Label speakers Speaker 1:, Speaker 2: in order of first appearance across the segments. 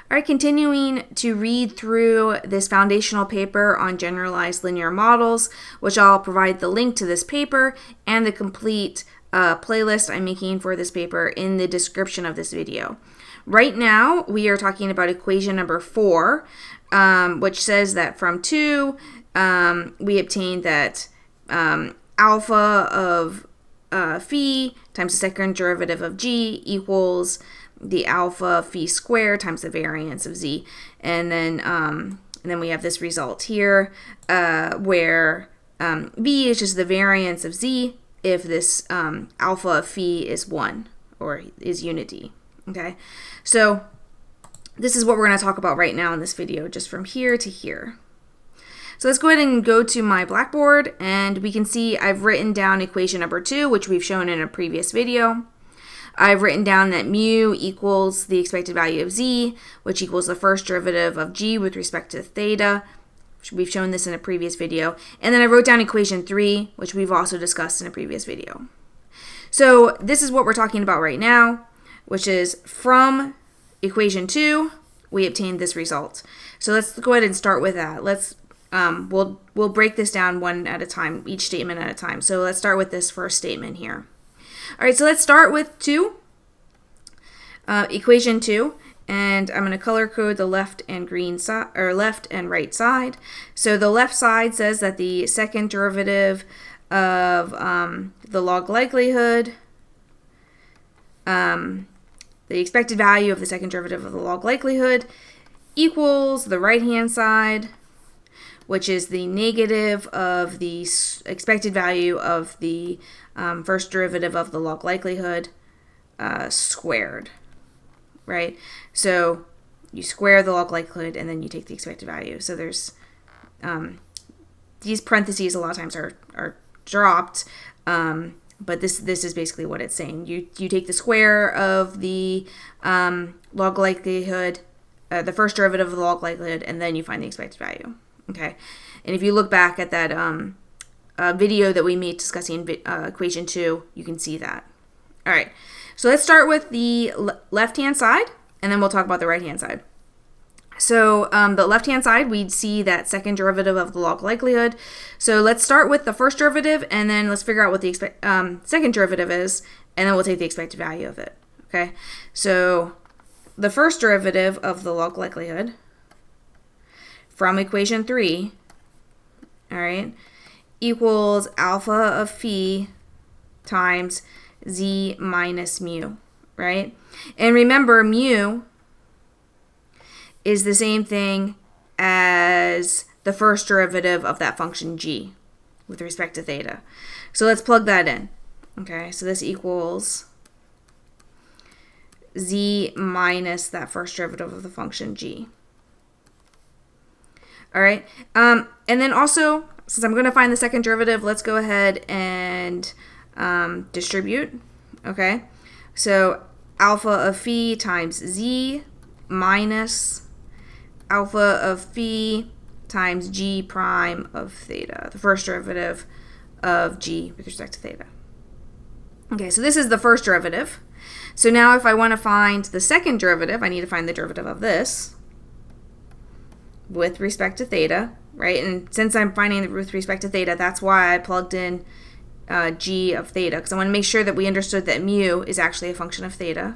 Speaker 1: All right, continuing to read through this foundational paper on generalized linear models, which I'll provide the link to this paper and the complete playlist I'm making for this paper in the description of this video. Right now, we are talking about equation number 4, which says that from 2, we obtain that alpha of phi times the second derivative of g equals the alpha phi squared times the variance of z, and then we have this result here where v is just the variance of z if this alpha of phi is 1 or is unity. Okay, so this is what we're going to talk about right now in this video, just from here to here. So let's go ahead and go to my blackboard, and we can see I've written down equation number 2, which we've shown in a previous video. I've written down that mu equals the expected value of z, which equals the first derivative of g with respect to theta. We've shown this in a previous video. And then I wrote down equation 3, which we've also discussed in a previous video. So this is what we're talking about right now, which is from equation 2, we obtained this result. So let's go ahead and start with that. We'll break this down one at a time, each statement at a time. So let's start with this first statement here. All right, so let's start with equation 2, and I'm going to color code the left and left and right side. So the left side says that the second derivative of the log likelihood, the expected value of the second derivative of the log likelihood equals the right-hand side, which is the negative of the expected value of the first derivative of the log likelihood squared, right? So you square the log likelihood and then you take the expected value. So there's these parentheses a lot of times are dropped, but this is basically what it's saying. You take the square of the log likelihood, the first derivative of the log likelihood, and then you find the expected value. Okay, and if you look back at that video that we made discussing equation 2, you can see that. All right, so let's start with the left-hand side, and then we'll talk about the right-hand side. So the left-hand side, we'd see that second derivative of the log likelihood. So let's start with the first derivative, and then let's figure out what the second derivative is, and then we'll take the expected value of it. Okay, so the first derivative of the log likelihood from equation 3, all right, equals alpha of phi times z minus mu, right? And remember, mu is the same thing as the first derivative of that function g with respect to theta. So let's plug that in. Okay, so this equals z minus that first derivative of the function g. All right, and then also, since I'm going to find the second derivative, let's go ahead and distribute. Okay, so alpha of phi times z minus alpha of phi times g prime of theta, the first derivative of g with respect to theta. Okay, so this is the first derivative. So now if I want to find the second derivative, I need to find the derivative of this with respect to theta, right? And since I'm finding it with respect to theta, that's why I plugged in g of theta, because I want to make sure that we understood that mu is actually a function of theta.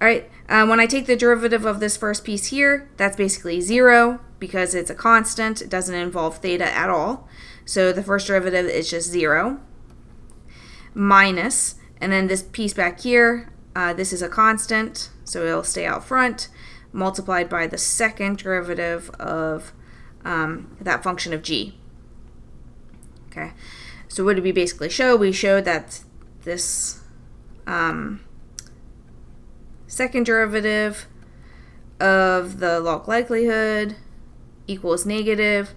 Speaker 1: All right, when I take the derivative of this first piece here, that's basically 0 because it's a constant. It doesn't involve theta at all. So the first derivative is just 0 minus, and then this piece back here, this is a constant, so it'll stay out front, multiplied by the second derivative of that function of g. Okay, so what did we basically show? We showed that this second derivative of the log likelihood equals negative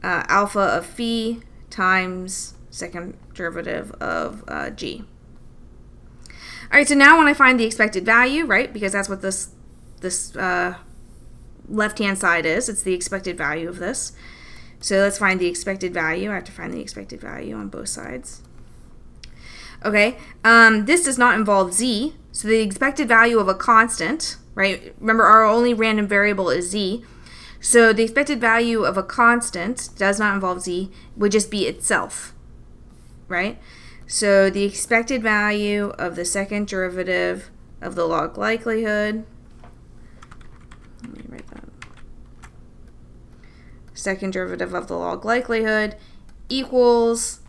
Speaker 1: alpha of phi times second derivative of g. All right, so now when I find the expected value, right, because that's what this left-hand side is, it's the expected value of this. So let's find the expected value. I have to find the expected value on both sides. Okay, this does not involve z, so the expected value of a constant right? Remember, our only random variable is z. So the expected value of a constant does not involve z, would just be itself, right? So the expected value of the second derivative of the log likelihood, let me write that. Second derivative of the log likelihood equals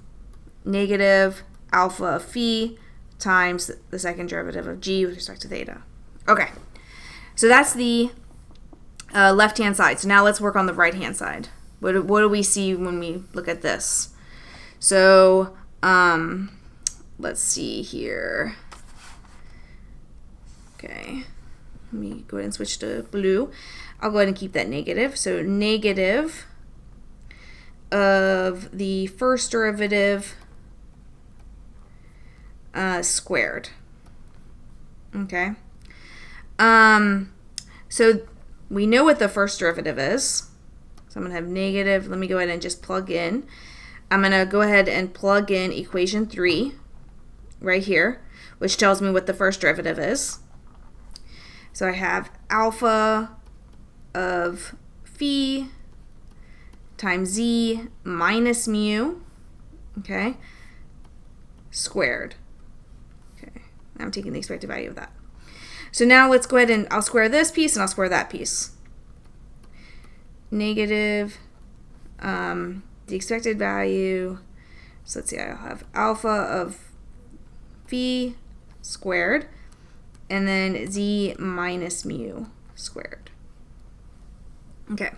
Speaker 1: negative alpha of phi times the second derivative of g with respect to theta. Okay, so that's the left-hand side. So now let's work on the right-hand side. What do we see when we look at this? So let's see here. Okay, let me go ahead and switch to blue. I'll go ahead and keep that negative. So negative of the first derivative squared. Okay. So we know what the first derivative is. So I'm going to have negative. Let me go ahead and just plug in. I'm going to go ahead and plug in equation 3 right here, which tells me what the first derivative is. So I have alpha of phi times z minus mu, okay, squared. Okay, now I'm taking the expected value of that. So now let's go ahead and I'll square this piece and I'll square that piece. Negative, the expected value, so let's see, I'll have alpha of phi squared and then z minus mu squared. Okay,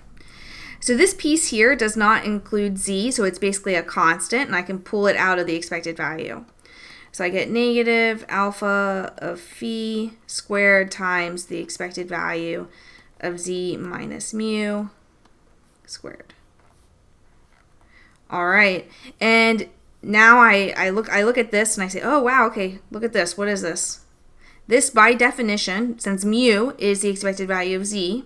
Speaker 1: so this piece here does not include z, so it's basically a constant, and I can pull it out of the expected value. So I get negative alpha of phi squared times the expected value of z minus mu squared. All right, and now I look at this and I say, oh wow, okay, look at this. What is this? This, by definition, since mu is the expected value of z,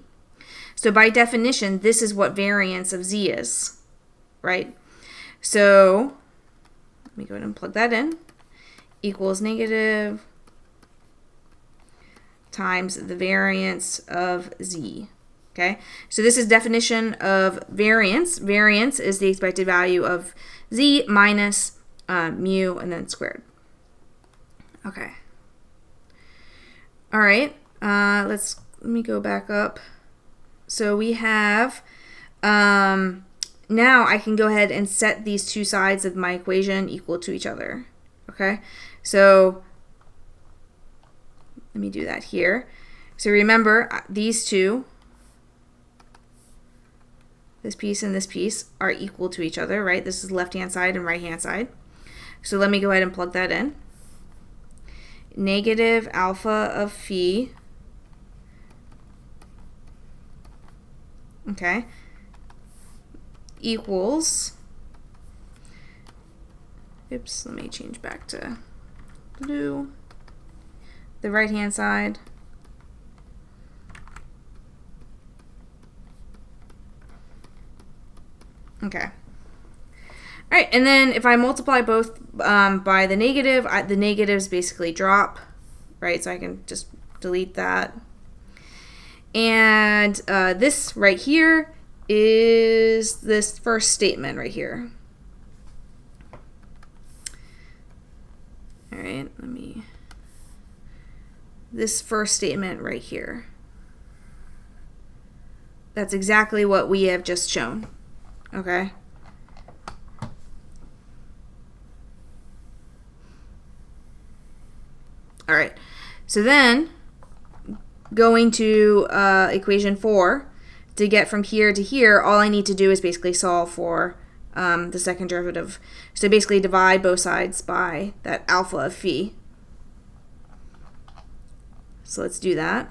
Speaker 1: so by definition, this is what variance of z is, right? So let me go ahead and plug that in. Equals negative times the variance of z. Okay, so this is definition of variance. Variance is the expected value of z minus mu and then squared. Okay. All right. Let me go back up. So we have now I can go ahead and set these two sides of my equation equal to each other. Okay. So let me do that here. So remember, these two, this piece and this piece, are equal to each other, right? This is left-hand side and right-hand side. So let me go ahead and plug that in. Negative alpha of phi, okay, equals, oops, let me change back to blue, the right-hand side, okay. All right, and then if I multiply both by the negative, the negatives basically drop, right? So I can just delete that. And this right here is this first statement right here. All right, this first statement right here. That's exactly what we have just shown, okay? All right, so then going to equation 4, to get from here to here, all I need to do is basically solve for the second derivative. So basically divide both sides by that alpha of phi. So let's do that.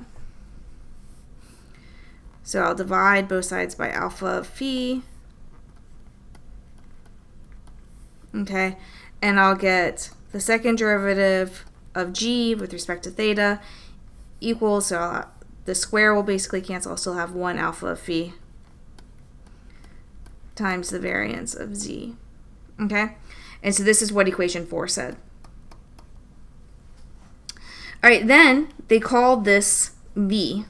Speaker 1: So I'll divide both sides by alpha of phi. Okay, and I'll get the second derivative of g with respect to theta equals, so the square will basically cancel. I'll still have 1 alpha of phi times the variance of z. Okay, and so this is what equation 4 said. All right, then they called this V.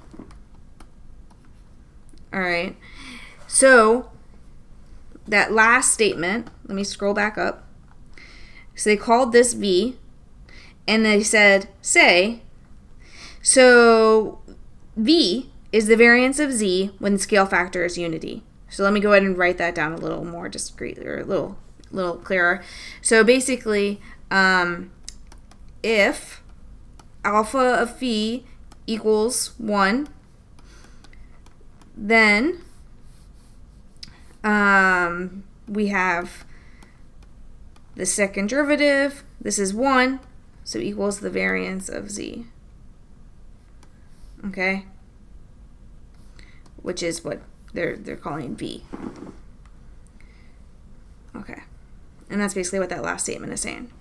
Speaker 1: All right. So that last statement, let me scroll back up. So they called this V, and they said, say, so V is the variance of Z when the scale factor is unity. So let me go ahead and write that down a little more discreetly, or a little clearer. So basically, if alpha of phi equals 1, then we have the second derivative. This is 1, so equals the variance of Z. Okay? Which is what they're calling V. Okay. And that's basically what that last statement is saying.